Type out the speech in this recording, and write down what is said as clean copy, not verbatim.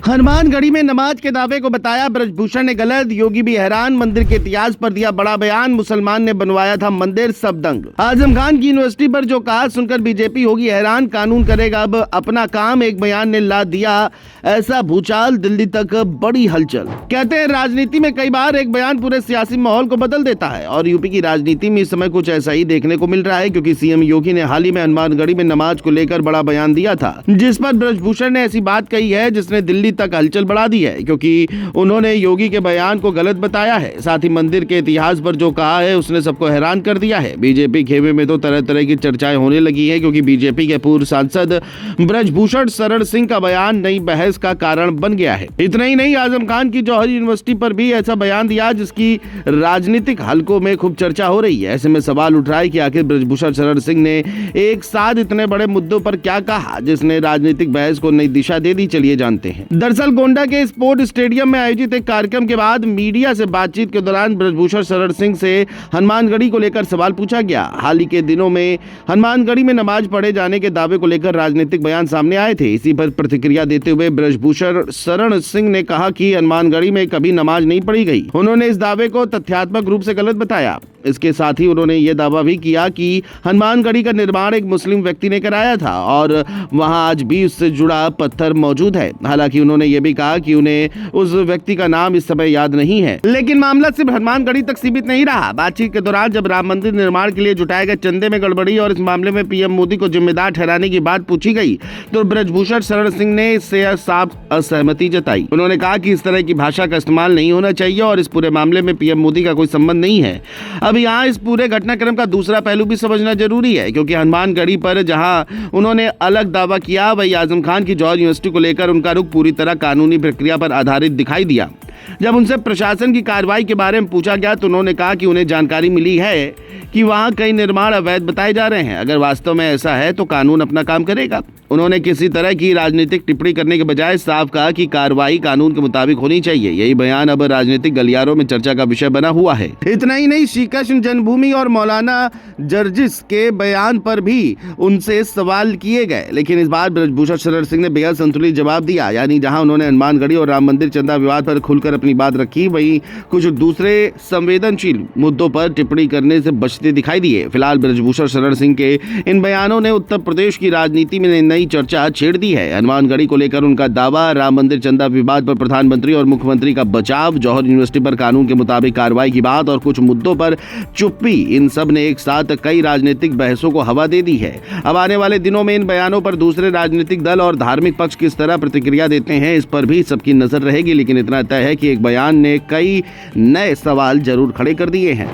हनुमानगढ़ी में नमाज के दावे को बताया ब्रजभूषण ने गलत, योगी भी हैरान, मंदिर के इतिहास पर दिया बड़ा बयान, मुसलमान ने बनवाया था मंदिर, सब दंग। आजम खान की यूनिवर्सिटी पर जो कहा सुनकर बीजेपी होगी हैरान, कानून करेगा अब अपना काम, एक बयान ने ला दिया ऐसा भूचाल, दिल्ली तक बड़ी हलचल। कहते हैं राजनीति में कई बार एक बयान पूरे सियासी माहौल को बदल देता है और यूपी की राजनीति में इस समय कुछ ऐसा ही देखने को मिल रहा है, क्योंकि सीएम योगी ने हाल ही में हनुमानगढ़ी में नमाज को लेकर बड़ा बयान दिया था, जिस पर ब्रजभूषण ने ऐसी बात कही है जिसने दिल्ली तक हलचल बढ़ा दी है, क्योंकि उन्होंने योगी के बयान को गलत बताया है। साथ ही मंदिर के इतिहास पर जो कहा है उसने सबको हैरान कर दिया है। बीजेपी खेमे में तो तरह तरह की चर्चाएं होने लगी है, क्योंकि बीजेपी के पूर्व सांसद ब्रजभूषण शरण सिंह का बयान नई बहस का कारण बन गया है। इतना ही नहीं, आजम खान की जौहरी यूनिवर्सिटी पर भी ऐसा बयान दिया जिसकी राजनीतिक हलकों में खूब चर्चा हो रही है। ऐसे में सवाल उठ रहा है कि आखिर ब्रजभूषण शरण सिंह ने एक साथ इतने बड़े मुद्दों पर क्या कहा जिसने राजनीतिक बहस को नई दिशा दे दी, चलिए जानते हैं। दरअसल गोंडा के स्पोर्ट स्टेडियम में आयोजित एक कार्यक्रम के बाद मीडिया से बातचीत के दौरान ब्रजभूषण शरण सिंह से हनुमानगढ़ी को लेकर सवाल पूछा गया। हाल ही के दिनों में हनुमानगढ़ी में नमाज पढ़े जाने के दावे को लेकर राजनीतिक बयान सामने आए थे। इसी पर प्रतिक्रिया देते हुए ब्रजभूषण शरण सिंह ने कहा कि हनुमानगढ़ी में कभी नमाज नहीं पढ़ी गई। उन्होंने इस दावे को तथ्यात्मक रूप से गलत बताया। इसके साथ ही उन्होंने ये दावा भी किया कि हनुमानगढ़ी का निर्माण एक मुस्लिम व्यक्ति ने कराया था और वहां आज भी उससे जुड़ा पत्थर मौजूद है। हालांकि उन्होंने ये भी कहा कि उन्हें उस व्यक्ति का नाम इस समय याद नहीं है। लेकिन मामला सिर्फ हनुमानगढ़ी तक सीमित नहीं रहा। बातचीत के दौरान जब राम मंदिर निर्माण के लिए जुटाए गए चंदे में गड़बड़ी और इस मामले में पीएम मोदी को जिम्मेदार ठहराने की बात पूछी गई तो ब्रजभूषण शरण सिंह ने इससे साफ असहमति जताई। उन्होंने कहा कि इस तरह की भाषा का इस्तेमाल नहीं होना चाहिए और इस पूरे मामले में पीएम मोदी का कोई संबंध नहीं है। अब यहाँ इस पूरे घटनाक्रम का दूसरा पहलू भी समझना जरूरी है, क्योंकि हनुमानगढ़ी पर जहां उन्होंने अलग दावा किया वही आजम खान की जौहरी यूनिवर्सिटी को लेकर उनका रुख पूरी तरह कानूनी प्रक्रिया पर आधारित दिखाई दिया। जब उनसे प्रशासन की कार्रवाई के बारे में पूछा गया तो उन्होंने कहा कि उन्हें जानकारी मिली है कि वहां कई निर्माण अवैध बताए जा रहे हैं। अगर वास्तव में ऐसा है तो कानून अपना काम करेगा। उन्होंने किसी तरह की राजनीतिक टिप्पणी करने के बजाय साफ कहा कि कार्रवाई कानून के मुताबिक होनी चाहिए। यही बयान अब राजनीतिक गलियारों में चर्चा का विषय बना हुआ है। इतना ही नहीं, श्री कृष्ण जन्मभूमि और मौलाना जर्जिस के बयान पर भी उनसे सवाल किए गए, लेकिन इस बार ब्रजभूषण शरण सिंह ने बेहद संतुलित जवाब दिया। यानी जहां उन्होंने हनुमानगढ़ी और राम मंदिर चंदा विवाद पर खुलकर अपनी बात रखी, वहीं कुछ दूसरे संवेदनशील मुद्दों पर टिप्पणी करने से बचते दिखाई दिए। फिलहाल ब्रजभूषण शरण सिंह के इन बयानों ने उत्तर प्रदेश की राजनीति में नई चर्चा छेड़ दी है। हनुमानगढ़ी को लेकर उनका दावा, राम मंदिर चंदा विवाद पर प्रधानमंत्री और मुख्यमंत्री का बचाव, जौहरी यूनिवर्सिटी पर कानून के मुताबिक कार्रवाई की बात और कुछ मुद्दों पर चुप्पी, इन सब ने एक साथ कई राजनीतिक बहसों को हवा दे दी है। अब आने वाले दिनों में इन बयानों पर दूसरे राजनीतिक दल और धार्मिक पक्ष किस तरह प्रतिक्रिया देते हैं, इस पर भी सबकी नजर रहेगी। लेकिन इतना तय है कि एक बयान ने कई नए सवाल जरूर खड़े कर दिए हैं।